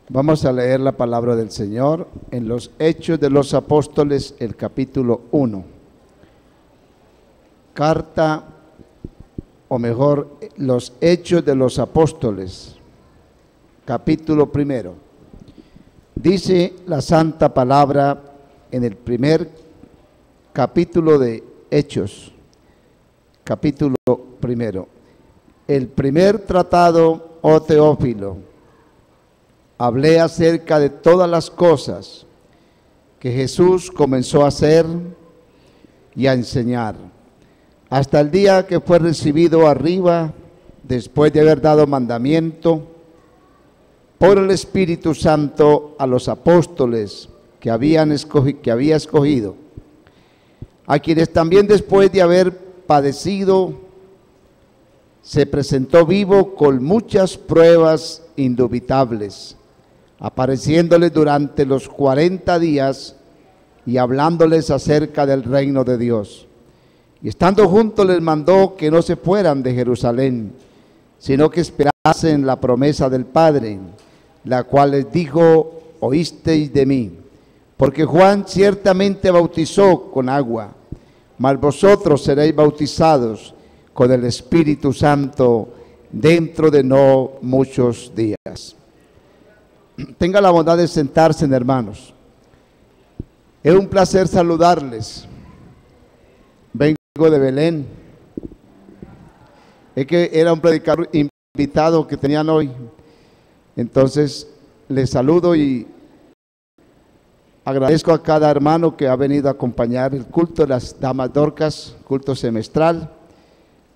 Vamos a leer la palabra del Señor en los Hechos de los Apóstoles, el capítulo 1. Carta, o mejor, los Hechos de los Apóstoles, capítulo 1. Dice la santa palabra en el primer capítulo de Hechos, capítulo 1. El primer tratado, oh Teófilo, hablé acerca de todas las cosas que Jesús comenzó a hacer y a enseñar, hasta el día que fue recibido arriba, después de haber dado mandamiento por el Espíritu Santo a los apóstoles que había escogido, a quienes también después de haber padecido, se presentó vivo con muchas pruebas indubitables, apareciéndoles durante los 40 días y hablándoles acerca del reino de Dios. Y estando juntos les mandó que no se fueran de Jerusalén, sino que esperasen la promesa del Padre, la cual les dijo: oísteis de mí, porque Juan ciertamente bautizó con agua, mas vosotros seréis bautizados con el Espíritu Santo dentro de no muchos días. Tenga la bondad de sentarse, hermanos. Es un placer saludarles. Vengo de Belén. Es que era un predicador invitado que tenían hoy. Entonces, les saludo y agradezco a cada hermano que ha venido a acompañar el culto de las Damas Dorcas, culto semestral.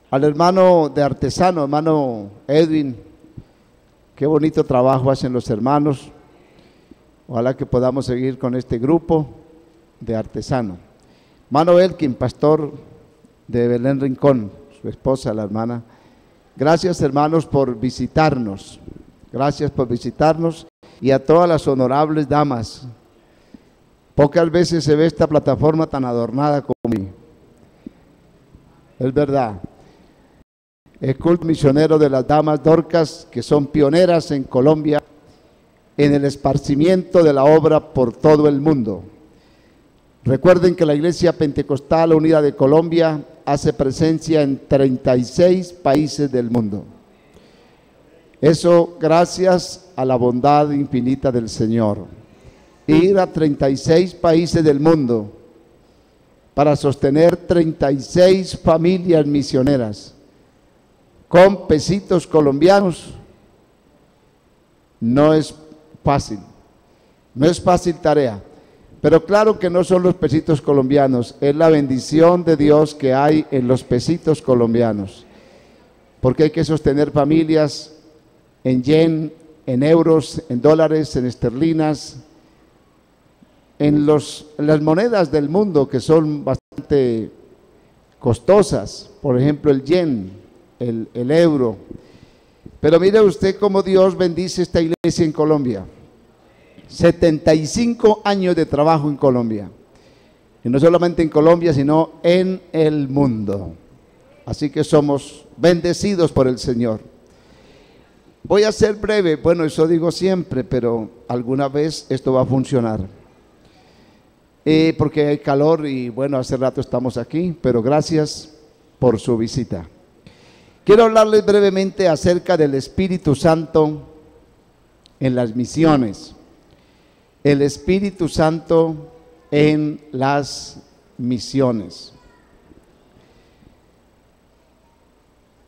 Al hermano de artesano, hermano Edwin, qué bonito trabajo hacen los hermanos. Ojalá que podamos seguir con este grupo de artesano. Hermano Elkin, pastor de Belén Rincón, su esposa, la hermana. Gracias, hermanos, por visitarnos. Gracias por visitarnos, y a todas las honorables damas. Pocas veces se ve esta plataforma tan adornada como hoy. Es verdad. El culto misionero de las Damas Dorcas, que son pioneras en Colombia en el esparcimiento de la obra por todo el mundo. Recuerden que la Iglesia Pentecostal Unida de Colombia hace presencia en 36 países del mundo. Eso gracias a la bondad infinita del Señor. Ir a 36 países del mundo para sostener 36 familias misioneras con pesitos colombianos no es fácil, no es fácil tarea, pero claro que no son los pesitos colombianos, es la bendición de Dios que hay en los pesitos colombianos, porque hay que sostener familias en yen, en euros, en dólares, en esterlinas, en las monedas del mundo que son bastante costosas, por ejemplo el yen, el euro. Pero mire usted cómo Dios bendice esta iglesia en Colombia. 75 años de trabajo en Colombia. Y no solamente en Colombia, sino en el mundo. Así que somos bendecidos por el Señor. Voy a ser breve, bueno, eso digo siempre, pero alguna vez esto va a funcionar. Porque hay calor y bueno, hace rato estamos aquí, pero gracias por su visita. Quiero hablarles brevemente acerca del Espíritu Santo en las misiones. El Espíritu Santo en las misiones.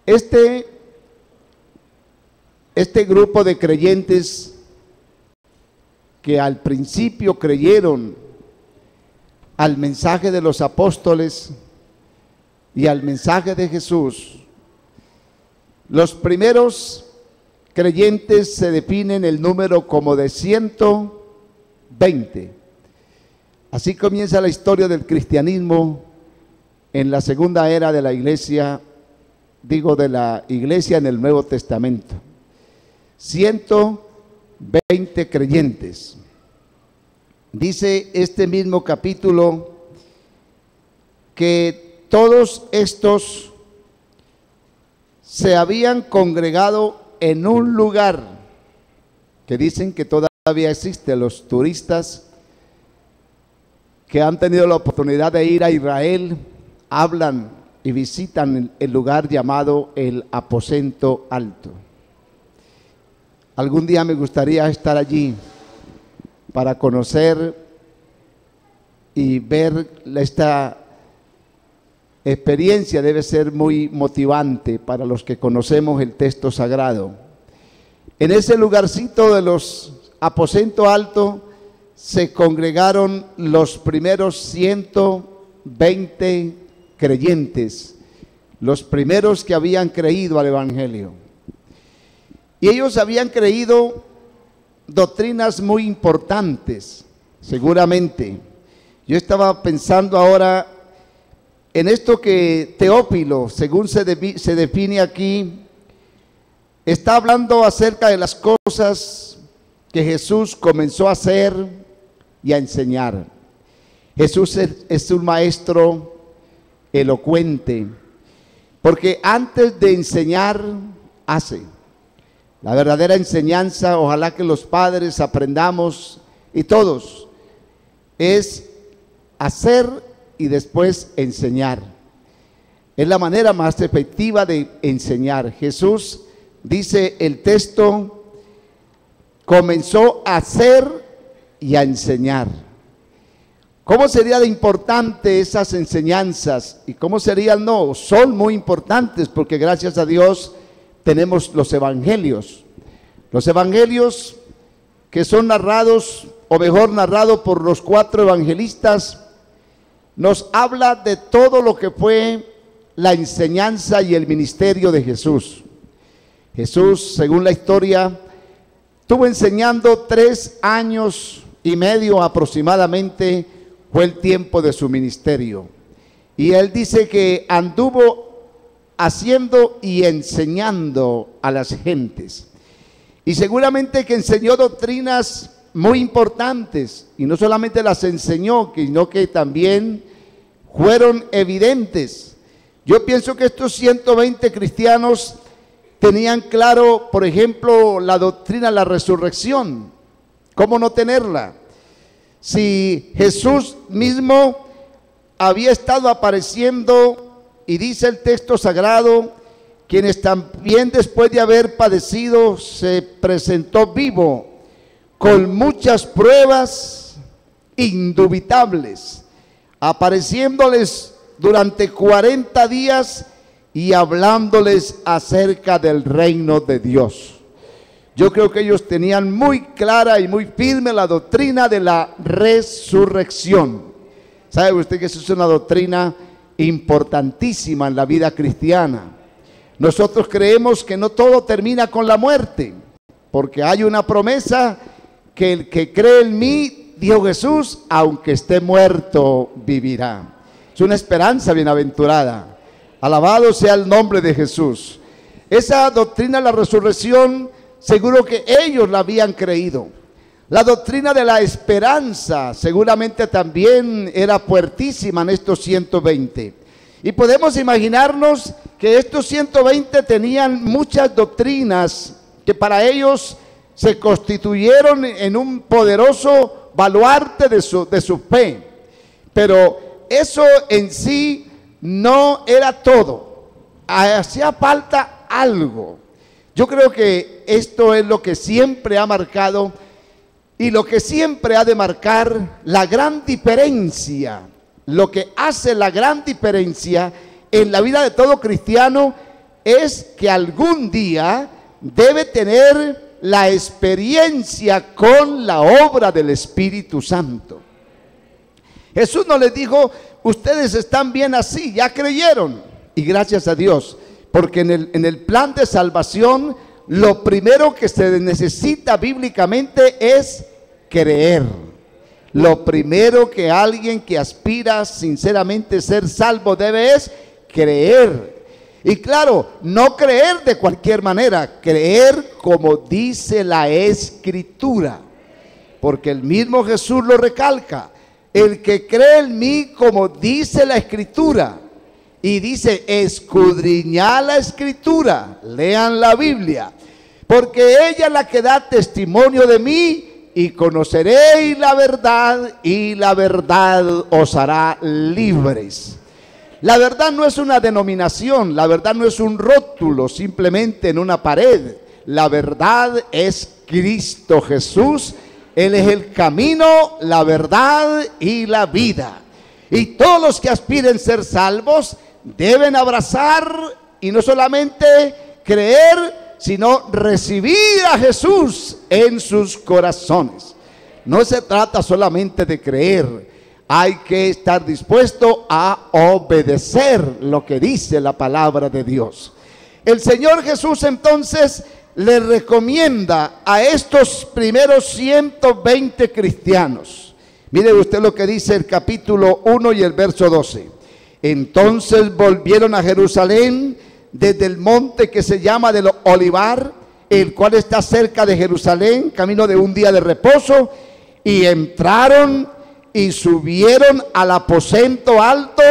Este grupo de creyentes que al principio creyeron al mensaje de los apóstoles y al mensaje de Jesús, los primeros creyentes se definen el número como de 120. Así comienza la historia del cristianismo en la segunda era de la iglesia, de la iglesia en el Nuevo Testamento. 120 creyentes. Dice este mismo capítulo que todos estos se habían congregado en un lugar que dicen que todavía todavía existe, los turistas que han tenido la oportunidad de ir a Israel, hablan y visitan el lugar llamado el Aposento Alto. Algún día me gustaría estar allí para conocer y ver esta experiencia. Debe ser muy motivante para los que conocemos el texto sagrado. En ese lugarcito de los Aposento Alto se congregaron los primeros 120 creyentes, los primeros que habían creído al Evangelio. Y ellos habían creído doctrinas muy importantes, seguramente. Yo estaba pensando ahora en esto que Teófilo, según se define aquí, está hablando acerca de las cosas que Jesús comenzó a hacer y a enseñar. Jesús es un maestro elocuente, porque antes de enseñar, hace. La verdadera enseñanza, ojalá que los padres aprendamos, y todos, es hacer y después enseñar. Es la manera más efectiva de enseñar. Jesús, dice el texto, comenzó a hacer y a enseñar. ¿Cómo sería de importante esas enseñanzas? ¿Y cómo serían? No, son muy importantes, porque gracias a Dios tenemos los evangelios. Los evangelios que son narrados, o mejor narrados por los 4 evangelistas, nos habla de todo lo que fue la enseñanza y el ministerio de Jesús. Jesús, según la historia, estuvo enseñando 3 años y medio aproximadamente, fue el tiempo de su ministerio. Y él dice que anduvo haciendo y enseñando a las gentes. Y seguramente que enseñó doctrinas muy importantes, y no solamente las enseñó, sino que también fueron evidentes. Yo pienso que estos 120 cristianos tenían claro, por ejemplo, la doctrina de la resurrección. ¿Cómo no tenerla? Si Jesús mismo había estado apareciendo, y dice el texto sagrado, quienes también después de haber padecido se presentó vivo, con muchas pruebas indubitables, apareciéndoles durante 40 días y hablándoles acerca del reino de Dios. Yo creo que ellos tenían muy clara y muy firme la doctrina de la resurrección. ¿Sabe usted que eso es una doctrina importantísima en la vida cristiana? Nosotros creemos que no todo termina con la muerte, porque hay una promesa que el que cree en mí, dijo Jesús, aunque esté muerto, vivirá. Es una esperanza bienaventurada. Alabado sea el nombre de Jesús. Esa doctrina de la resurrección, seguro que ellos la habían creído. La doctrina de la esperanza seguramente también era fuertísima en estos 120. Y podemos imaginarnos que estos 120 tenían muchas doctrinas que para ellos se constituyeron en un poderoso baluarte de su fe. Pero eso en sí no era todo. Hacía falta algo. Yo creo que esto es lo que siempre ha marcado y lo que siempre ha de marcar la gran diferencia. Lo que hace la gran diferencia en la vida de todo cristiano es que algún día debe tener la experiencia con la obra del Espíritu Santo. Jesús no les dijo, ustedes están bien así, ya creyeron. Y gracias a Dios, porque en el plan de salvación, lo primero que se necesita bíblicamente es creer. Lo primero que alguien que aspira sinceramente a ser salvo debe es creer. Y claro, no creer de cualquier manera, creer como dice la Escritura. Porque el mismo Jesús lo recalca. El que cree en mí como dice la Escritura. Y dice, escudriñad la Escritura, lean la Biblia. Porque ella es la que da testimonio de mí, y conoceréis la verdad, y la verdad os hará libres. La verdad no es una denominación, la verdad no es un rótulo simplemente en una pared. La verdad es Cristo Jesús. Él es el camino, la verdad y la vida. Y todos los que aspiren ser salvos deben abrazar y no solamente creer, sino recibir a Jesús en sus corazones. No se trata solamente de creer, hay que estar dispuesto a obedecer lo que dice la palabra de Dios. El Señor Jesús entonces le recomienda a estos primeros 120 cristianos. Mire usted lo que dice el capítulo 1 y el verso 12. Entonces volvieron a Jerusalén desde el monte que se llama del Olivar, el cual está cerca de Jerusalén, camino de un día de reposo, y entraron y subieron al aposento alto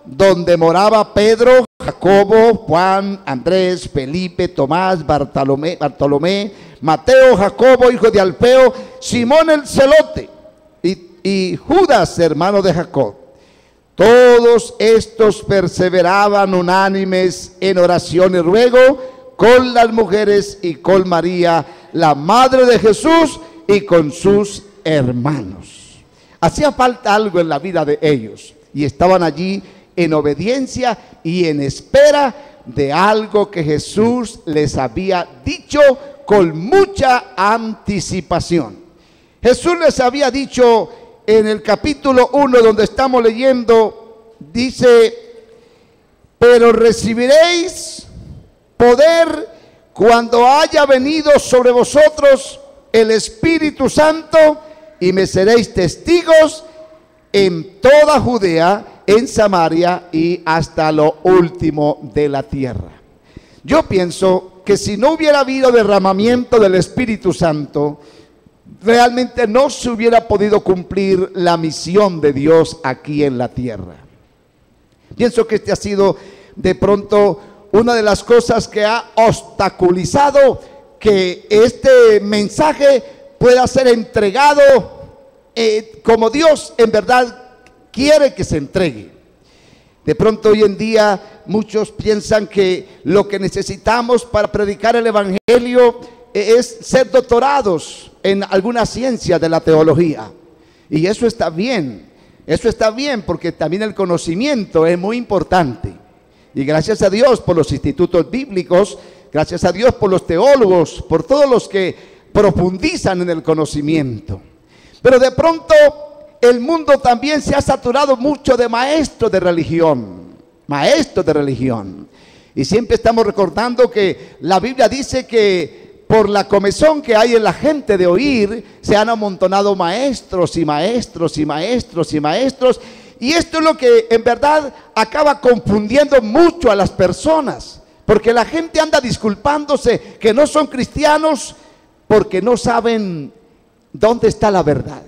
donde moraba Pedro, Jacobo, Juan, Andrés, Felipe, Tomás, Bartolomé, Mateo, Jacobo, hijo de Alfeo, Simón el celote y Judas, hermano de Jacob. Todos estos perseveraban unánimes en oración y ruego con las mujeres y con María, la madre de Jesús, y con sus hermanos. Hacía falta algo en la vida de ellos y estaban allí en obediencia y en espera de algo que Jesús les había dicho con mucha anticipación. Jesús les había dicho en el capítulo 1 donde estamos leyendo, dice: pero recibiréis poder cuando haya venido sobre vosotros el Espíritu Santo, y me seréis testigos en toda Judea, en Samaria y hasta lo último de la tierra. Yo pienso que si no hubiera habido derramamiento del Espíritu Santo, realmente no se hubiera podido cumplir la misión de Dios aquí en la tierra. Pienso que este ha sido de pronto una de las cosas que ha obstaculizado que este mensaje pueda ser entregado como Dios en verdad quiere que se entregue. De pronto hoy en día muchos piensan que lo que necesitamos para predicar el evangelio es ser doctorados en alguna ciencia de la teología. Y eso está bien porque también el conocimiento es muy importante. Y gracias a Dios por los institutos bíblicos, gracias a Dios por los teólogos, por todos los que profundizan en el conocimiento. Pero de pronto el mundo también se ha saturado mucho de maestros de religión. Y siempre estamos recordando que la Biblia dice que por la comezón que hay en la gente de oír, se han amontonado maestros y maestros y maestros y maestros. Y esto es lo que en verdad acaba confundiendo mucho a las personas. Porque la gente anda disculpándose que no son cristianos porque no saben dónde está la verdad.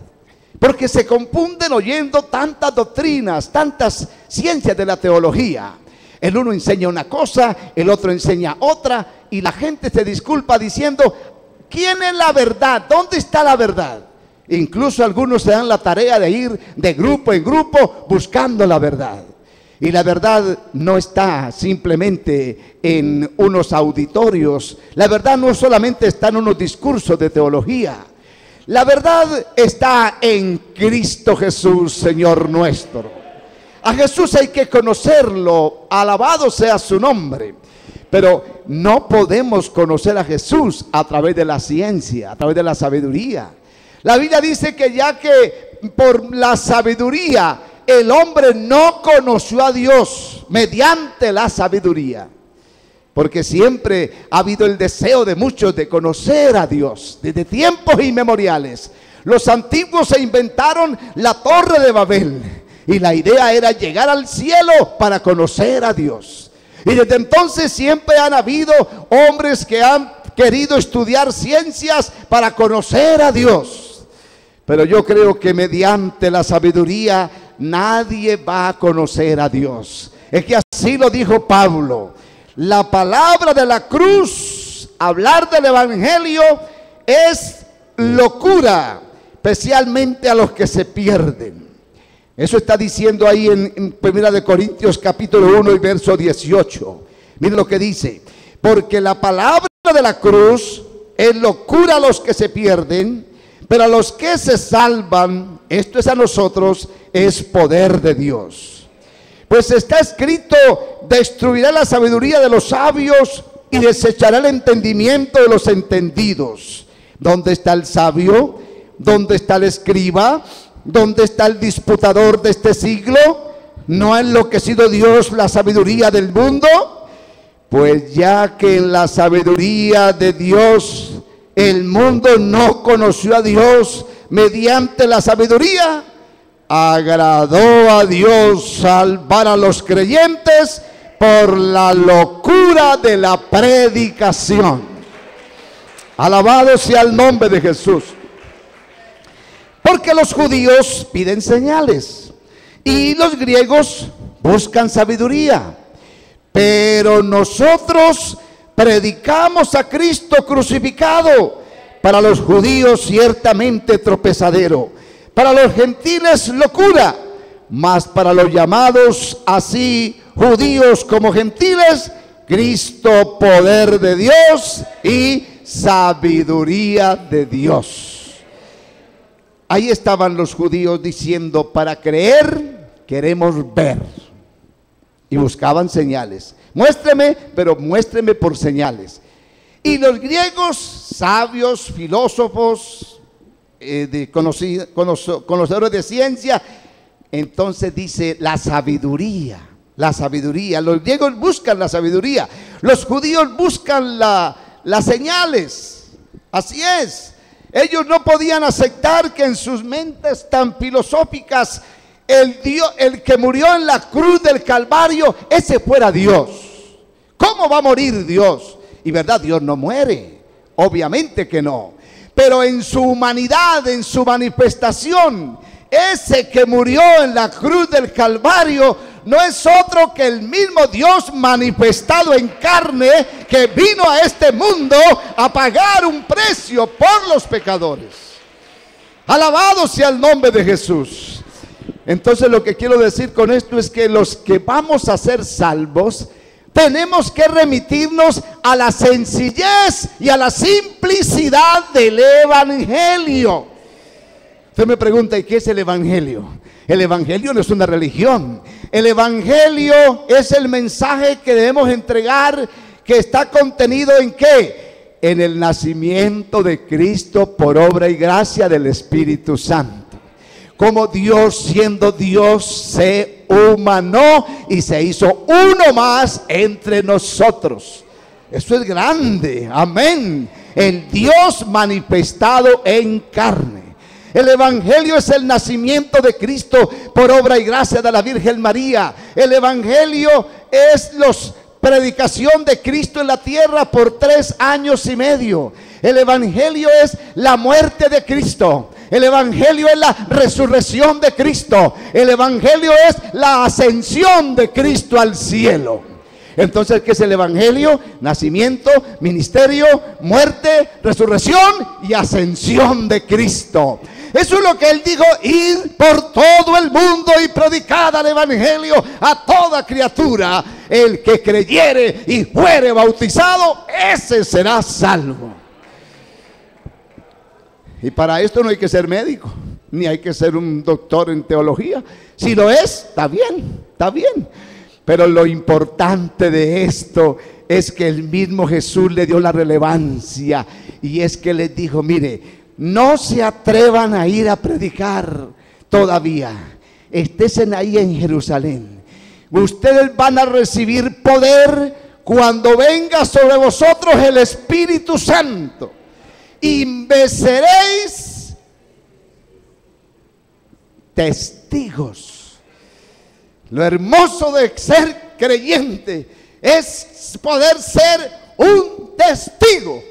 Porque se confunden oyendo tantas doctrinas, tantas ciencias de la teología. El uno enseña una cosa, el otro enseña otra, y la gente se disculpa diciendo: ¿quién es la verdad? ¿Dónde está la verdad? Incluso algunos se dan la tarea de ir de grupo en grupo buscando la verdad. Y la verdad no está simplemente en unos auditorios. La verdad no solamente está en unos discursos de teología. La verdad está en Cristo Jesús, Señor nuestro. A Jesús hay que conocerlo, alabado sea su nombre. Pero no podemos conocer a Jesús a través de la ciencia, a través de la sabiduría. La Biblia dice que ya que por la sabiduría el hombre no conoció a Dios mediante la sabiduría. Porque siempre ha habido el deseo de muchos de conocer a Dios desde tiempos inmemoriales. Los antiguos se inventaron la Torre de Babel y la idea era llegar al cielo para conocer a Dios. Y desde entonces siempre han habido hombres que han querido estudiar ciencias para conocer a Dios. Pero yo creo que mediante la sabiduría nadie va a conocer a Dios. Es que así lo dijo Pablo. La palabra de la cruz, hablar del evangelio, es locura especialmente a los que se pierden. Eso está diciendo ahí en 1 Corintios capítulo 1 y verso 18. Miren lo que dice: porque la palabra de la cruz es locura a los que se pierden, pero a los que se salvan, esto es a nosotros, es poder de Dios. Pues está escrito: destruirá la sabiduría de los sabios y desechará el entendimiento de los entendidos. ¿Dónde está el sabio? ¿Dónde está el escriba? ¿Dónde está el disputador de este siglo? ¿No ha enloquecido Dios la sabiduría del mundo? Pues ya que en la sabiduría de Dios el mundo no conoció a Dios mediante la sabiduría, agradó a Dios salvar a los creyentes por la locura de la predicación. Alabado sea el nombre de Jesús. Porque los judíos piden señales y los griegos buscan sabiduría, pero nosotros predicamos a Cristo crucificado, para los judíos ciertamente tropezadero, para los gentiles locura, mas para los llamados, así judíos como gentiles, Cristo poder de Dios y sabiduría de Dios. Ahí estaban los judíos diciendo: para creer queremos ver. Y buscaban señales. Muéstreme, pero muéstreme por señales. Y los griegos, sabios, filósofos, conocedores de ciencia, entonces dice la sabiduría. La sabiduría. Los griegos buscan la sabiduría. Los judíos buscan las señales. Así es. Ellos no podían aceptar que en sus mentes tan filosóficas el que murió en la cruz del Calvario, ese fuera Dios. ¿Cómo va a morir Dios? Y verdad, Dios no muere, obviamente que no. Pero en su humanidad, en su manifestación, ese que murió en la cruz del Calvario no es otro que el mismo Dios manifestado en carne, que vino a este mundo a pagar un precio por los pecadores. Alabado sea el nombre de Jesús. Entonces lo que quiero decir con esto es que los que vamos a ser salvos tenemos que remitirnos a la sencillez y a la simplicidad del Evangelio. Usted me pregunta: ¿y qué es el Evangelio? El Evangelio no es una religión. El Evangelio es el mensaje que debemos entregar, que está contenido ¿en qué? En el nacimiento de Cristo por obra y gracia del Espíritu Santo. Como Dios, siendo Dios, se humanó y se hizo uno más entre nosotros. Eso es grande, amén. El Dios manifestado en carne. El Evangelio es el nacimiento de Cristo por obra y gracia de la Virgen María. El Evangelio es la predicación de Cristo en la tierra por 3 años y medio. El Evangelio es la muerte de Cristo. El Evangelio es la resurrección de Cristo. El Evangelio es la ascensión de Cristo al cielo. Entonces, ¿qué es el Evangelio? Nacimiento, ministerio, muerte, resurrección y ascensión de Cristo. Eso es lo que Él dijo: ir por todo el mundo y predicar el Evangelio a toda criatura. El que creyere y fuere bautizado, ese será salvo. Y para esto no hay que ser médico, ni hay que ser un doctor en teología. Si lo es, está bien, está bien. Pero lo importante de esto es que el mismo Jesús le dio la relevancia. Y es que les dijo: mire, no se atrevan a ir a predicar todavía. Estén ahí en Jerusalén. Ustedes van a recibir poder cuando venga sobre vosotros el Espíritu Santo. Y me seréis testigos. Lo hermoso de ser creyente es poder ser un testigo.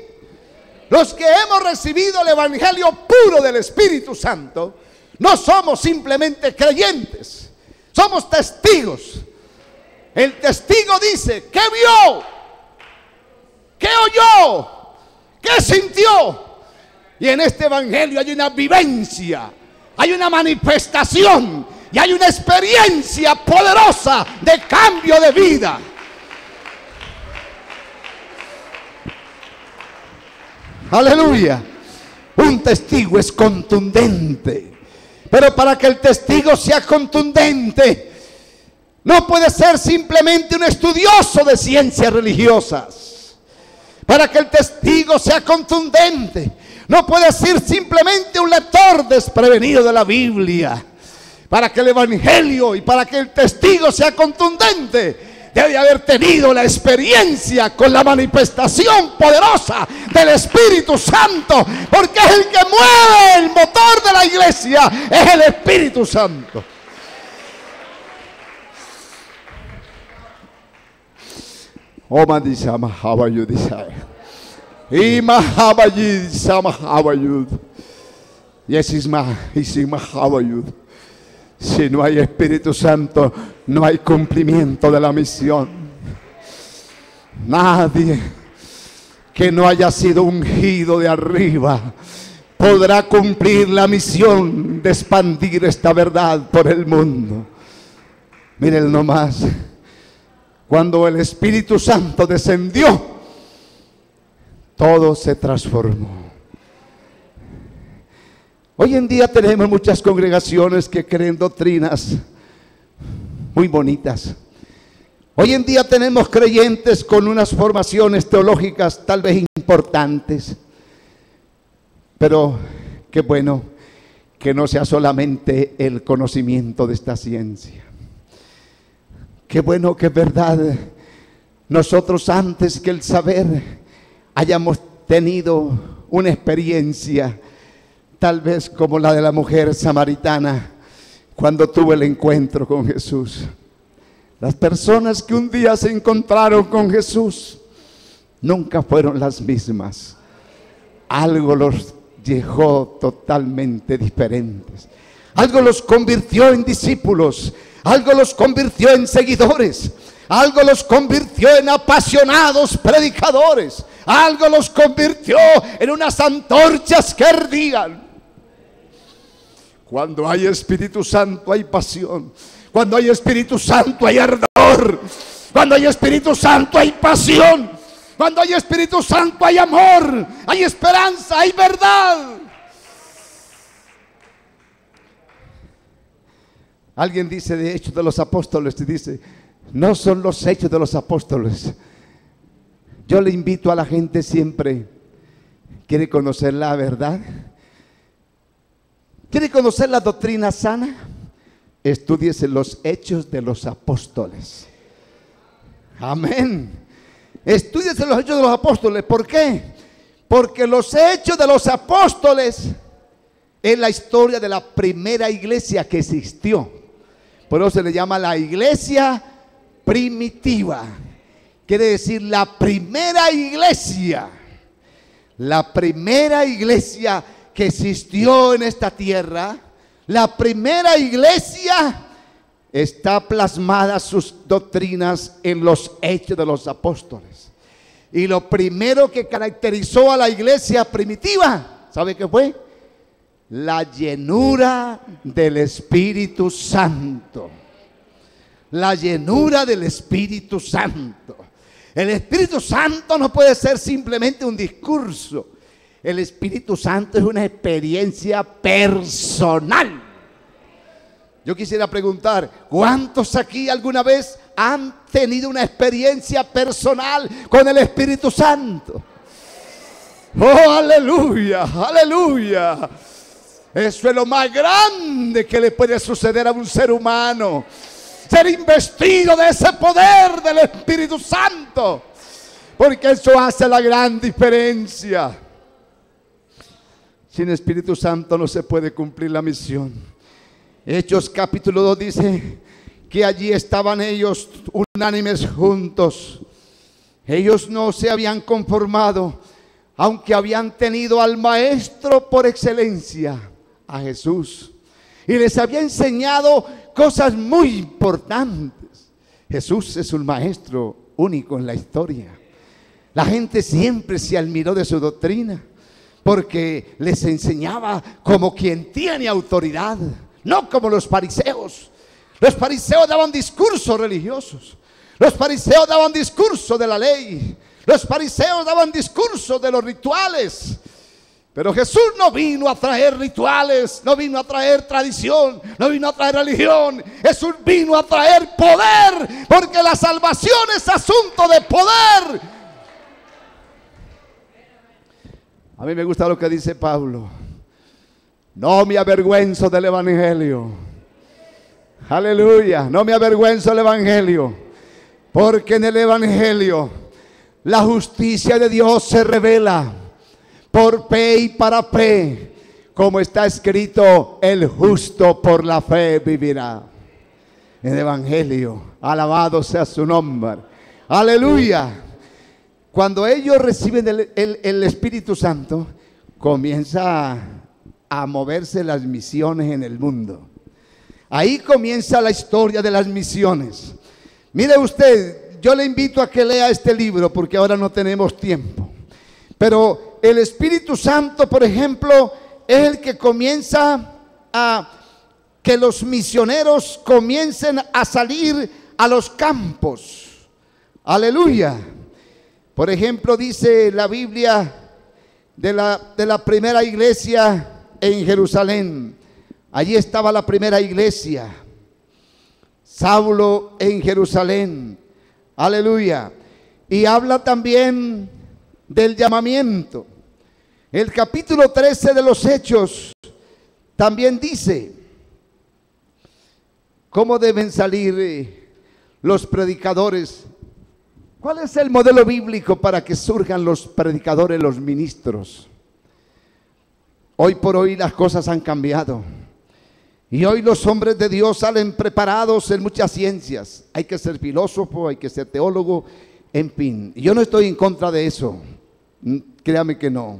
Los que hemos recibido el Evangelio puro del Espíritu Santo, no somos simplemente creyentes, somos testigos. El testigo dice: ¿qué vio? ¿Qué oyó? ¿Qué sintió? Y en este evangelio hay una vivencia, hay una manifestación y hay una experiencia poderosa de cambio de vida. Aleluya. Un testigo es contundente, pero para que el testigo sea contundente, no puede ser simplemente un estudioso de ciencias religiosas. Para que el testigo sea contundente, no puede ser simplemente un lector desprevenido de la Biblia. Para que el evangelio y para que el testigo sea contundente, debe haber tenido la experiencia con la manifestación poderosa del Espíritu Santo, porque es el que mueve el motor de la iglesia, es el Espíritu Santo. Oh, Madisama, how are you desire? Yes, how are you? Si no hay Espíritu Santo, no hay cumplimiento de la misión. Nadie que no haya sido ungido de arriba podrá cumplir la misión de expandir esta verdad por el mundo. Miren nomás, cuando el Espíritu Santo descendió, todo se transformó. Hoy en día tenemos muchas congregaciones que creen doctrinas muy bonitas. Hoy en día tenemos creyentes con unas formaciones teológicas tal vez importantes. Pero qué bueno que no sea solamente el conocimiento de esta ciencia. Qué bueno que es verdad, nosotros antes que el saber hayamos tenido una experiencia tal vez como la de la mujer samaritana cuando tuvo el encuentro con Jesús. Las personas que un día se encontraron con Jesús nunca fueron las mismas. Algo los dejó totalmente diferentes. Algo los convirtió en discípulos. Algo los convirtió en seguidores. Algo los convirtió en apasionados predicadores. Algo los convirtió en unas antorchas que ardían. Cuando hay Espíritu Santo hay pasión. Cuando hay Espíritu Santo hay ardor. Cuando hay Espíritu Santo hay pasión. Cuando hay Espíritu Santo hay amor. Hay esperanza, hay verdad. Alguien dice de Hechos de los Apóstoles, y dice, no son los hechos de los apóstoles. Yo le invito a la gente siempre, ¿quiere conocer la verdad? ¿Quiere conocer la doctrina sana? Estúdiese los hechos de los apóstoles. Amén. Estúdiese los hechos de los apóstoles. ¿Por qué? Porque los hechos de los apóstoles es la historia de la primera iglesia que existió. Por eso se le llama la iglesia primitiva. Quiere decir la primera iglesia. La primera iglesia que existió en esta tierra. La primera iglesia está plasmada sus doctrinas en los hechos de los apóstoles. Y lo primero que caracterizó a la iglesia primitiva, ¿sabe qué fue? La llenura del Espíritu Santo. La llenura del Espíritu Santo. El Espíritu Santo no puede ser simplemente un discurso. El Espíritu Santo es una experiencia personal. Yo quisiera preguntar, ¿cuántos aquí alguna vez han tenido una experiencia personal con el Espíritu Santo? ¡Oh, aleluya! ¡Aleluya! Eso es lo más grande que le puede suceder a un ser humano. Ser investido de ese poder del Espíritu Santo. Porque eso hace la gran diferencia. Sin Espíritu Santo no se puede cumplir la misión. Hechos capítulo 2 dice que allí estaban ellos unánimes juntos. Ellos no se habían conformado, aunque habían tenido al Maestro por excelencia, a Jesús, y les había enseñado cosas muy importantes. Jesús es un maestro único en la historia. La gente siempre se admiró de su doctrina. porque les enseñaba como quien tiene autoridad, no como los fariseos. Los fariseos daban discursos religiosos, los fariseos daban discursos de la ley, los fariseos daban discursos de los rituales. Pero Jesús no vino a traer rituales, no vino a traer tradición, no vino a traer religión. Jesús vino a traer poder, porque la salvación es asunto de poder. A mí me gusta lo que dice Pablo: no me avergüenzo del evangelio. Aleluya, no me avergüenzo del evangelio, porque en el evangelio la justicia de Dios se revela por fe y para fe, como está escrito: el justo por la fe vivirá. El evangelio, alabado sea su nombre. Aleluya. Cuando ellos reciben el Espíritu Santo, comienza a moverse las misiones en el mundo. Ahí comienza la historia de las misiones. Mire usted, yo le invito a que lea este libro, porque ahora no tenemos tiempo. Pero el Espíritu Santo, por ejemplo, es el que comienza a que los misioneros comiencen a salir a los campos. Aleluya. Por ejemplo, dice la Biblia de la primera iglesia en Jerusalén. Allí estaba la primera iglesia, Saulo en Jerusalén. Aleluya. Y habla también del llamamiento. El capítulo 13 de los Hechos también dice cómo deben salir los predicadores. ¿Cuál es el modelo bíblico para que surjan los predicadores, los ministros? Hoy por hoy las cosas han cambiado. Y hoy los hombres de Dios salen preparados en muchas ciencias. Hay que ser filósofo, hay que ser teólogo, en fin. Yo no estoy en contra de eso, créame que no.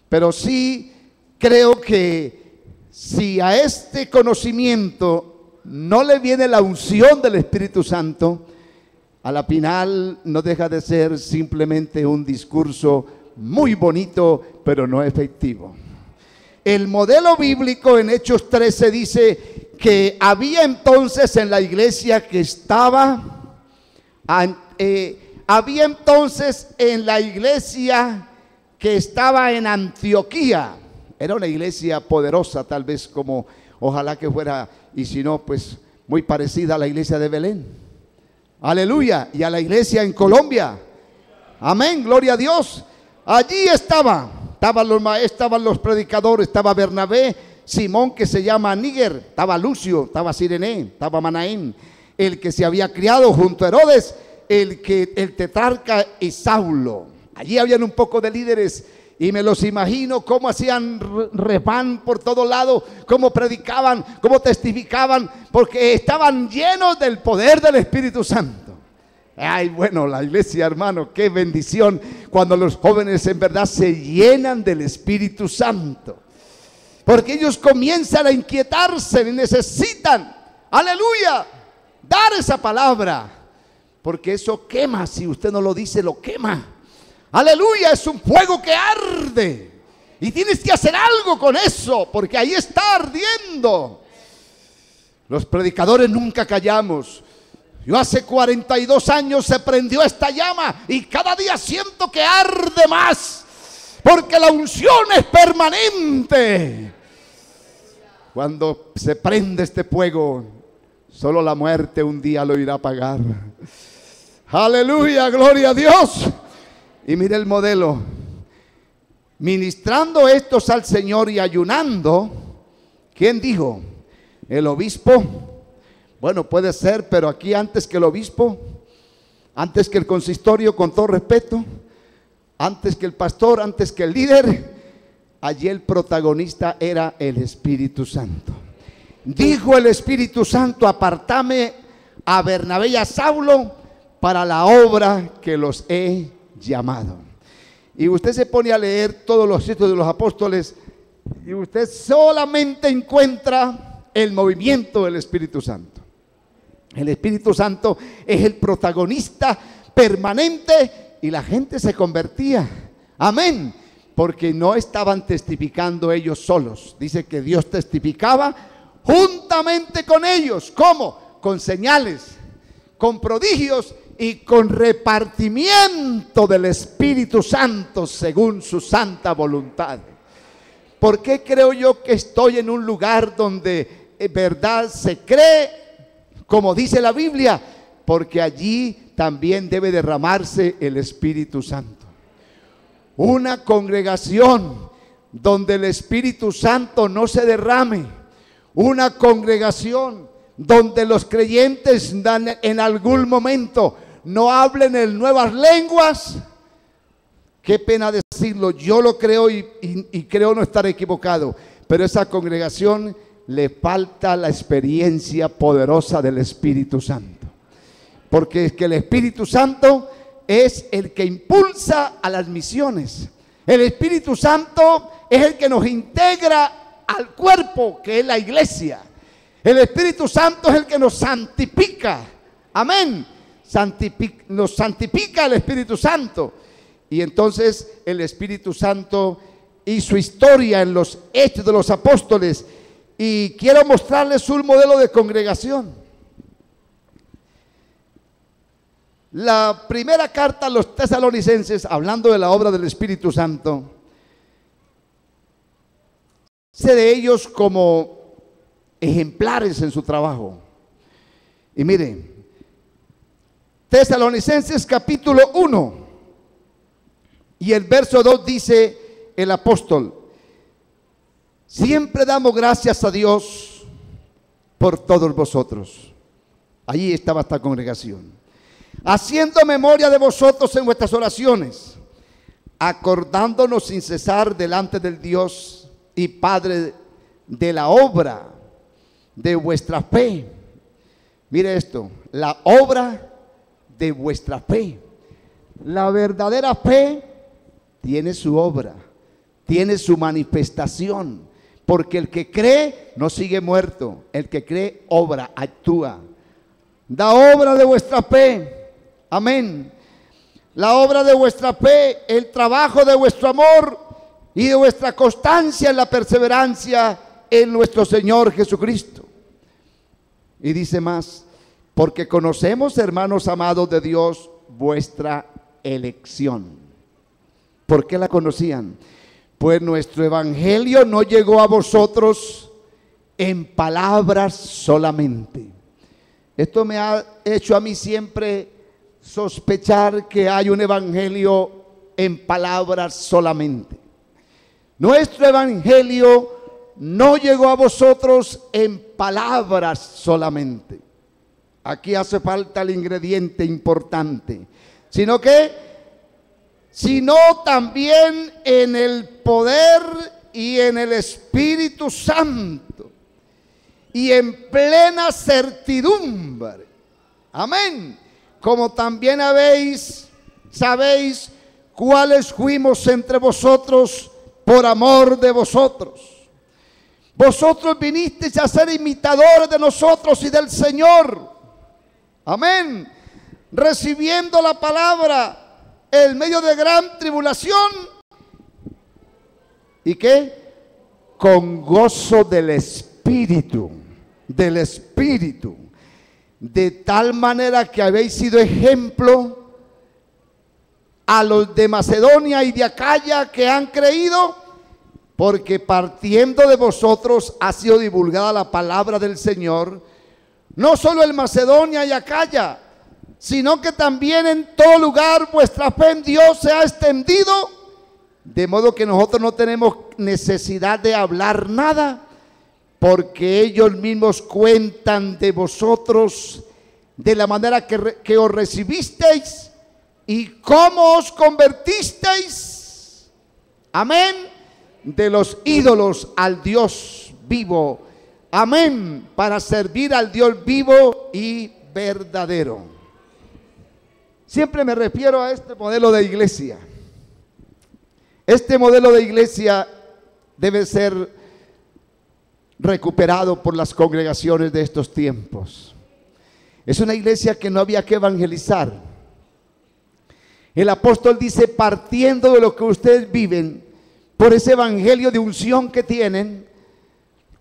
Pero sí creo que si a este conocimiento no le viene la unción del Espíritu Santo, a la final no deja de ser simplemente un discurso muy bonito, pero no efectivo. El modelo bíblico en Hechos 13 dice que había entonces en la iglesia que estaba, había entonces en la iglesia que estaba en Antioquía. Era una iglesia poderosa, tal vez como, ojalá que fuera, y si no, pues muy parecida a la iglesia de Belén. Aleluya. Y a la iglesia en Colombia. Amén, gloria a Dios. Allí estaban los maestros, estaban los predicadores, estaba Bernabé, Simón, que se llama Níger, estaba Lucio, estaba Cirené, estaba Manaén, el que se había criado junto a Herodes, el tetrarca y Saulo. Allí habían un poco de líderes y me los imagino cómo hacían refán por todo lado, cómo predicaban, cómo testificaban, porque estaban llenos del poder del Espíritu Santo. Ay, bueno, la iglesia, hermano, qué bendición cuando los jóvenes en verdad se llenan del Espíritu Santo, porque ellos comienzan a inquietarse y necesitan, aleluya, dar esa palabra, porque eso quema. Si usted no lo dice, lo quema. Aleluya, es un fuego que arde y tienes que hacer algo con eso, porque ahí está ardiendo. Los predicadores nunca callamos. Yo hace 42 años se prendió esta llama y cada día siento que arde más, porque la unción es permanente. Cuando se prende este fuego, solo la muerte un día lo irá a apagar. Aleluya, gloria a Dios. Y mire el modelo: ministrando estos al Señor y ayunando. ¿Quién dijo? El obispo. Bueno, puede ser, pero aquí antes que el obispo, antes que el consistorio, con todo respeto, antes que el pastor, antes que el líder, allí el protagonista era el Espíritu Santo. Dijo el Espíritu Santo: apartame a Bernabé y a Saulo para la obra que los he llamado. Y usted se pone a leer todos los Hechos de los Apóstoles y usted solamente encuentra el movimiento del Espíritu Santo. El Espíritu Santo es el protagonista permanente y la gente se convertía. Amén. porque no estaban testificando ellos solos. Dice que Dios testificaba juntamente con ellos. ¿Cómo? Con señales, con prodigios y con repartimiento del Espíritu Santo según su santa voluntad. ¿Por qué creo yo que estoy en un lugar donde en verdad se cree, como dice la Biblia? Porque allí también debe derramarse el Espíritu Santo. Una congregación donde el Espíritu Santo no se derrame, una congregación donde los creyentes en algún momento no hablen en nuevas lenguas, qué pena decirlo, yo lo creo y creo no estar equivocado, pero a esa congregación le falta la experiencia poderosa del Espíritu Santo, porque es que el Espíritu Santo es el que impulsa a las misiones. El Espíritu Santo es el que nos integra al cuerpo, que es la iglesia. El Espíritu Santo es el que nos santifica. Amén. Nos santifica el Espíritu Santo. Y entonces el Espíritu Santo y su historia en los Hechos de los Apóstoles. Y quiero mostrarles un modelo de congregación. La primera carta a los tesalonicenses, hablando de la obra del Espíritu Santo, sé de ellos como ejemplares en su trabajo. Y mire, Tesalonicenses capítulo 1 y el verso 2 dice el apóstol: siempre damos gracias a Dios por todos vosotros. Allí estaba esta congregación, haciendo memoria de vosotros en vuestras oraciones, acordándonos sin cesar delante del Dios y Padre de la obra de vuestra fe. Mire esto, la obra de vuestra fe. La verdadera fe tiene su obra, tiene su manifestación, porque el que cree no sigue muerto, el que cree obra, actúa. Da obra de vuestra fe. Amén. La obra de vuestra fe, el trabajo de vuestro amor y de vuestra constancia en la perseverancia en nuestro Señor Jesucristo. Y dice más: porque conocemos, hermanos amados de Dios, vuestra elección. ¿Por qué la conocían? Pues nuestro evangelio no llegó a vosotros en palabras solamente. Esto me ha hecho a mí siempre sospechar que hay un evangelio en palabras solamente. Nuestro evangelio no llegó a vosotros en palabras solamente. Aquí hace falta el ingrediente importante, sino también en el poder y en el Espíritu Santo y en plena certidumbre. Amén. Como también sabéis cuáles fuimos entre vosotros por amor de vosotros. Vosotros vinisteis a ser imitadores de nosotros y del Señor. Amén. Recibiendo la palabra en medio de gran tribulación. ¿Y qué? Con gozo del Espíritu. Del Espíritu. De tal manera que habéis sido ejemplo a los de Macedonia y de Acaya que han creído, porque partiendo de vosotros ha sido divulgada la palabra del Señor, no solo en Macedonia y Acaya, sino que también en todo lugar vuestra fe en Dios se ha extendido, de modo que nosotros no tenemos necesidad de hablar nada, porque ellos mismos cuentan de vosotros, de la manera que os recibisteis y cómo os convertisteis, amén, de los ídolos al Dios vivo, amén, para servir al Dios vivo y verdadero. Siempre me refiero a este modelo de iglesia. Este modelo de iglesia debe ser recuperado por las congregaciones de estos tiempos. Es una iglesia que no había que evangelizar. El apóstol dice: partiendo de lo que ustedes viven, por ese evangelio de unción que tienen.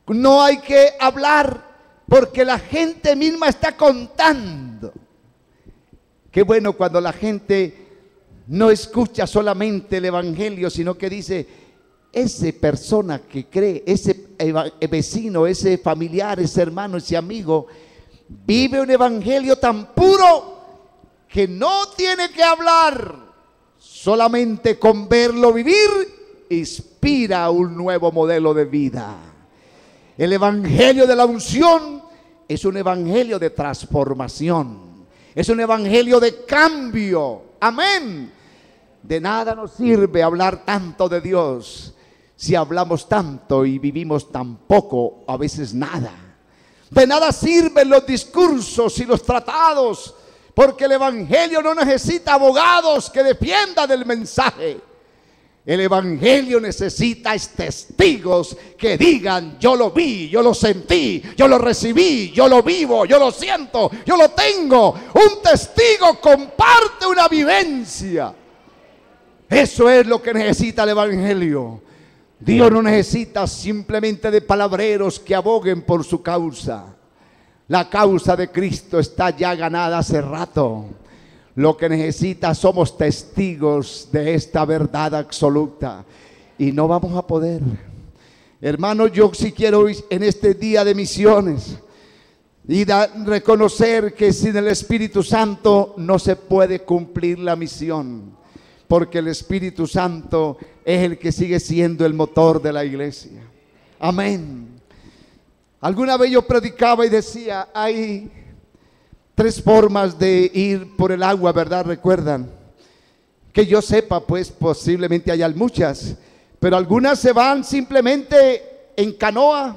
No hay que hablar porque la gente misma está contando. Qué bueno cuando la gente no escucha solamente el evangelio, sino que dice: esa persona que cree, ese vecino, ese familiar, ese hermano, ese amigo, vive un evangelio tan puro que no tiene que hablar, solamente con verlo vivir inspira un nuevo modelo de vida. El evangelio de la unción es un evangelio de transformación, es un evangelio de cambio. Amén. De nada nos sirve hablar tanto de Dios si hablamos tanto y vivimos tan poco, a veces nada. De nada sirven los discursos y los tratados, porque el evangelio no necesita abogados que defiendan del mensaje. El evangelio necesita testigos que digan: yo lo vi, yo lo sentí, yo lo recibí, yo lo vivo, yo lo siento, yo lo tengo. Un testigo comparte una vivencia. Eso es lo que necesita el evangelio. Dios no necesita simplemente de palabreros que aboguen por su causa. La causa de Cristo está ya ganada hace rato. Lo que necesita somos testigos de esta verdad absoluta. Y no vamos a poder. Hermanos, yo sí quiero en este día de misiones y reconocer que sin el Espíritu Santo no se puede cumplir la misión. Porque el Espíritu Santo es el que sigue siendo el motor de la iglesia. Amén. Alguna vez yo predicaba y decía: hay 3 formas de ir por el agua, ¿verdad? ¿Recuerdan? Que yo sepa, pues posiblemente hayan muchas, pero algunas se van simplemente en canoa,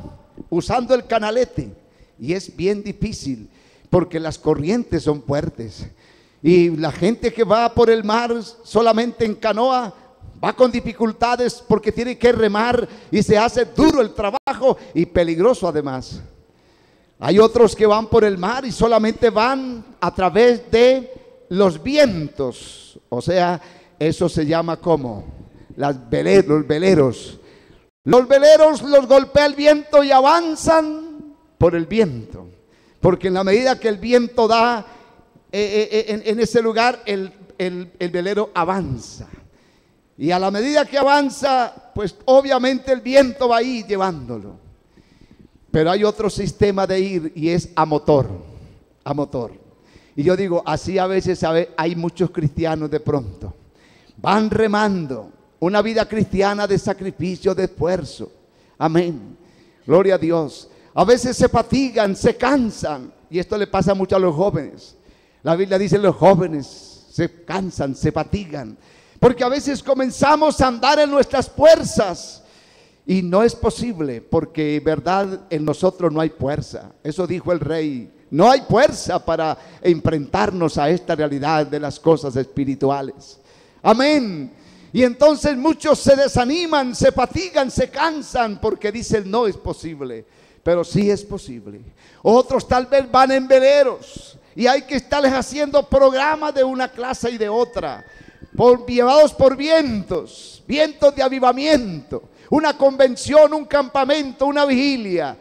usando el canalete. Y es bien difícil, porque las corrientes son fuertes. Y la gente que va por el mar solamente en canoa va con dificultades porque tiene que remar y se hace duro el trabajo y peligroso además. Hay otros que van por el mar y solamente van a través de los vientos. O sea, eso se llama como los veleros. Los veleros los golpea el viento y avanzan por el viento. Porque en la medida que el viento da en ese lugar, el velero avanza. Y a la medida que avanza, pues obviamente el viento va ahí llevándolo. Pero hay otro sistema de ir y es a motor. A motor. Y yo digo, así a veces hay muchos cristianos de pronto. Van remando una vida cristiana de sacrificio, de esfuerzo. Amén. Gloria a Dios. A veces se fatigan, se cansan. Y esto le pasa mucho a los jóvenes. La Biblia dice: los jóvenes se cansan, se fatigan, porque a veces comenzamos a andar en nuestras fuerzas y no es posible, porque verdad en nosotros no hay fuerza. Eso dijo el rey: no hay fuerza para enfrentarnos a esta realidad de las cosas espirituales. Amén. Y entonces muchos se desaniman, se fatigan, se cansan, porque dicen: no es posible. Pero sí es posible. Otros tal vez van en veleros y hay que estarles haciendo programas de una clase y de otra, llevados por vientos de avivamiento, una convención, un campamento, una vigilia.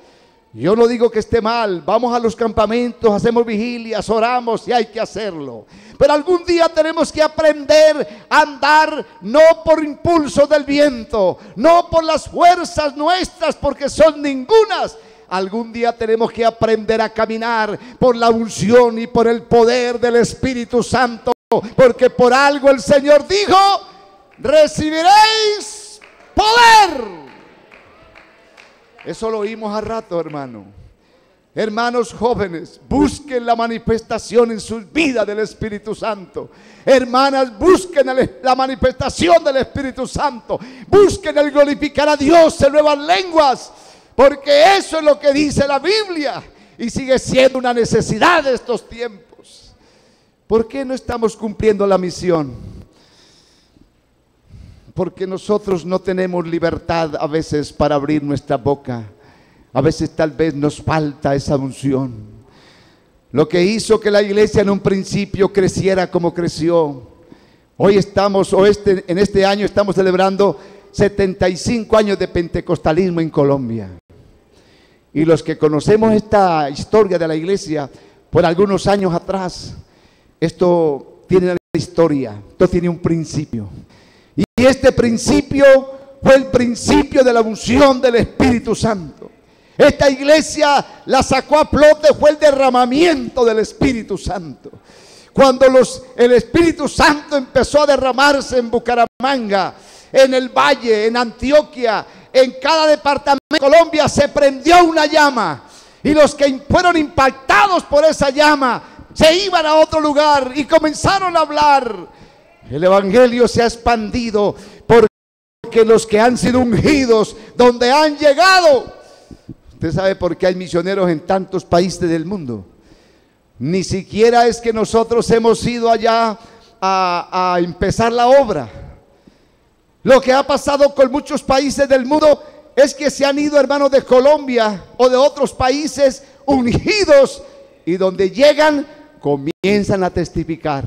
Yo no digo que esté mal, vamos a los campamentos, hacemos vigilias, oramos y hay que hacerlo. Pero algún día tenemos que aprender a andar no por impulso del viento, no por las fuerzas nuestras, porque son ningunas. Algún día tenemos que aprender a caminar por la unción y por el poder del Espíritu Santo, porque por algo el Señor dijo: recibiréis poder. Eso lo oímos a rato, hermano. Hermanos jóvenes, busquen la manifestación en sus vidas del Espíritu Santo. Hermanas, busquen la manifestación del Espíritu Santo. Busquen el glorificar a Dios en nuevas lenguas, porque eso es lo que dice la Biblia y sigue siendo una necesidad de estos tiempos. ¿Por qué no estamos cumpliendo la misión? Porque nosotros no tenemos libertad a veces para abrir nuestra boca. A veces tal vez nos falta esa unción. Lo que hizo que la iglesia en un principio creciera como creció. Hoy estamos, en este año estamos celebrando 75 años de pentecostalismo en Colombia. Y los que conocemos esta historia de la iglesia por algunos años atrás, esto tiene una historia, esto tiene un principio. Y este principio fue el principio de la unción del Espíritu Santo. Esta iglesia la sacó a flote, fue el derramamiento del Espíritu Santo. Cuando el Espíritu Santo empezó a derramarse en Bucaramanga, en el Valle, en Antioquia, en cada departamento de Colombia, se prendió una llama. Y los que fueron impactados por esa llama se iban a otro lugar y comenzaron a hablar. El evangelio se ha expandido porque los que han sido ungidos, donde han llegado. Usted sabe por qué hay misioneros en tantos países del mundo. Ni siquiera es que nosotros hemos ido allá a empezar la obra. Lo que ha pasado con muchos países del mundo es que se han ido hermanos de Colombia o de otros países ungidos, y donde llegan comienzan a testificar.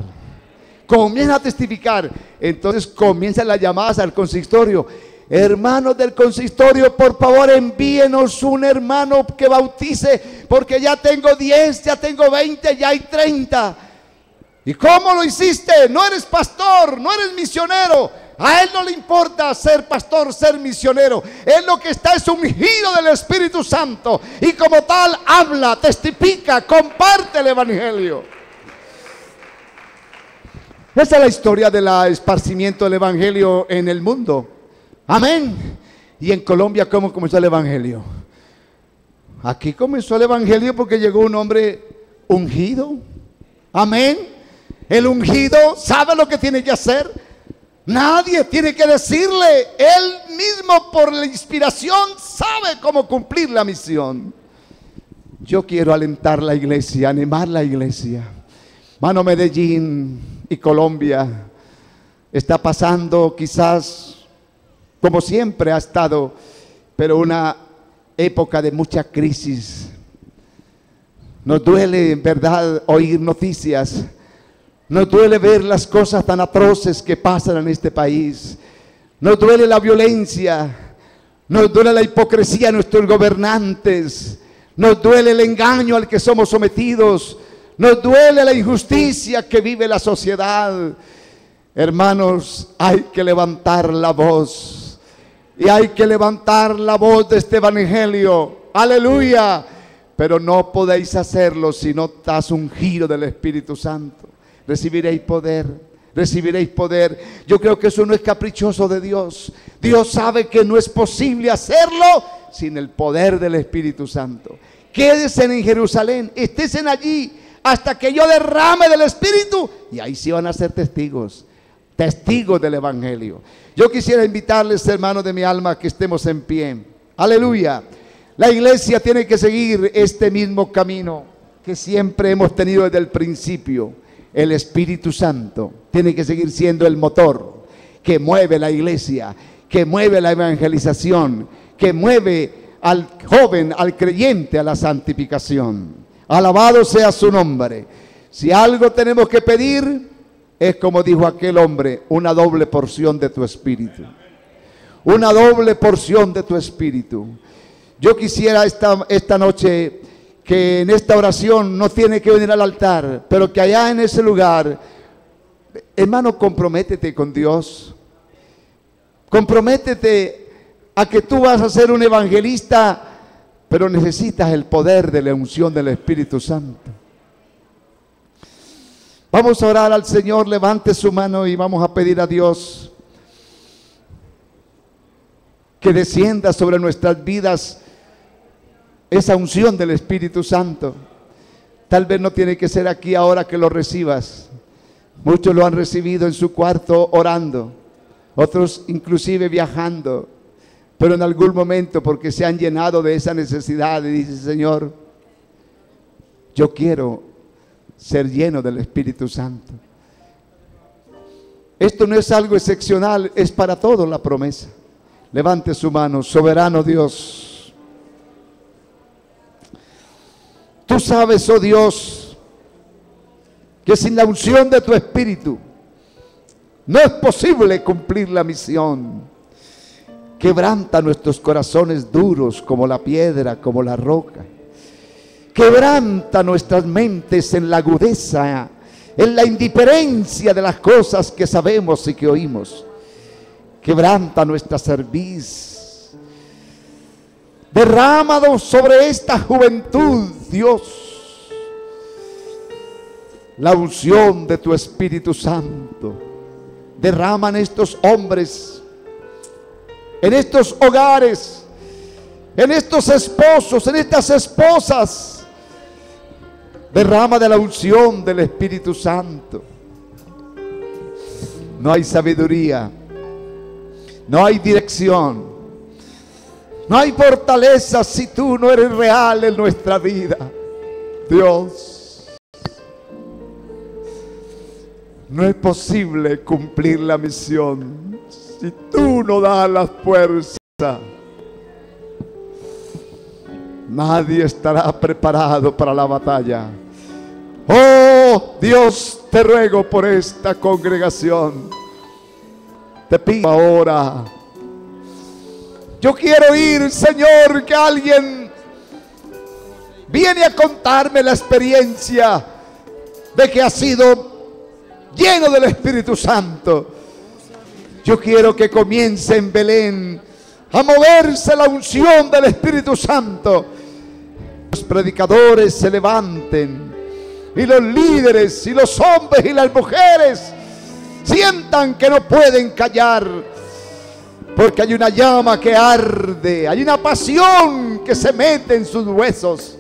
Comienzan a testificar. Entonces comienzan las llamadas al consistorio. Hermanos del consistorio, por favor envíenos un hermano que bautice, porque ya tengo 10, ya tengo 20, ya hay 30. ¿Y cómo lo hiciste? No eres pastor, no eres misionero. A él no le importa ser pastor, ser misionero. Él lo que está es ungido del Espíritu Santo, y como tal habla, testifica, comparte el evangelio. Esa es la historia del esparcimiento del evangelio en el mundo. Amén. Y en Colombia, ¿cómo comenzó el evangelio? Aquí comenzó el evangelio porque llegó un hombre ungido. Amén. El ungido sabe lo que tiene que hacer. Nadie tiene que decirle. Él mismo, por la inspiración, sabe cómo cumplir la misión. Yo quiero alentar la iglesia, animar la iglesia. Mano, Medellín y Colombia está pasando quizás como siempre ha estado, pero una época de mucha crisis. Nos duele en verdad oír noticias. Nos duele ver las cosas tan atroces que pasan en este país. Nos duele la violencia. Nos duele la hipocresía de nuestros gobernantes. Nos duele el engaño al que somos sometidos. Nos duele la injusticia que vive la sociedad. Hermanos, hay que levantar la voz. Y hay que levantar la voz de este evangelio. Aleluya. Pero no podéis hacerlo si no estás ungido del Espíritu Santo. Recibiréis poder. Recibiréis poder. Yo creo que eso no es caprichoso de Dios. Dios sabe que no es posible hacerlo sin el poder del Espíritu Santo. Quédense en Jerusalén. Estén allí hasta que yo derrame del Espíritu. Y ahí sí van a ser testigos. Testigos del evangelio. Yo quisiera invitarles, hermanos de mi alma, que estemos en pie. Aleluya. La iglesia tiene que seguir este mismo camino que siempre hemos tenido desde el principio. El Espíritu Santo tiene que seguir siendo el motor que mueve la iglesia, que mueve la evangelización, que mueve al joven, al creyente, a la santificación. Alabado sea su nombre. Si algo tenemos que pedir, es como dijo aquel hombre, una doble porción de tu espíritu. Una doble porción de tu espíritu. Yo quisiera esta noche que en esta oración no tiene que venir al altar, pero que allá en ese lugar, hermano, comprométete con Dios. Comprométete a que tú vas a ser un evangelista, pero necesitas el poder de la unción del Espíritu Santo. Vamos a orar al Señor, levante su mano y vamos a pedir a Dios que descienda sobre nuestras vidas esa unción del Espíritu Santo. Tal vez no tiene que ser aquí ahora que lo recibas. Muchos lo han recibido en su cuarto orando, otros inclusive viajando, pero en algún momento porque se han llenado de esa necesidad y dice: Señor, yo quiero ser lleno del Espíritu Santo. Esto no es algo excepcional, es para todos la promesa. Levante su mano. Soberano Dios, tú sabes, oh Dios, que sin la unción de tu Espíritu no es posible cumplir la misión. Quebranta nuestros corazones duros como la piedra, como la roca. Quebranta nuestras mentes en la agudeza, en la indiferencia de las cosas que sabemos y que oímos. Quebranta nuestra cerviz. Derrámalo sobre esta juventud, Dios, la unción de tu Espíritu Santo. Derrama en estos hombres, en estos hogares, en estos esposos, en estas esposas. Derrama de la unción del Espíritu Santo. No hay sabiduría, no hay dirección, no hay fortaleza si tú no eres real en nuestra vida, Dios. No es posible cumplir la misión si tú no das la fuerza. Nadie estará preparado para la batalla. Oh Dios, te ruego por esta congregación. Te pido ahora. Yo quiero ir, Señor, que alguien viene a contarme la experiencia de que ha sido lleno del Espíritu Santo. Yo quiero que comience en Belén a moverse la unción del Espíritu Santo. Los predicadores se levanten y los líderes y los hombres y las mujeres sientan que no pueden callar, porque hay una llama que arde, hay una pasión que se mete en sus huesos.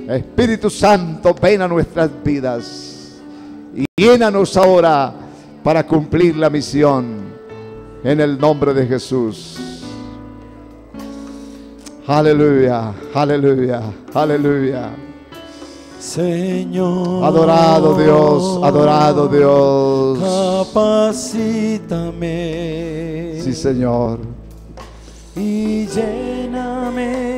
Espíritu Santo, ven a nuestras vidas y llénanos ahora para cumplir la misión en el nombre de Jesús. Aleluya, aleluya, aleluya. Señor, adorado Dios, adorado Dios. Capacítame. Sí, Señor. Y lléname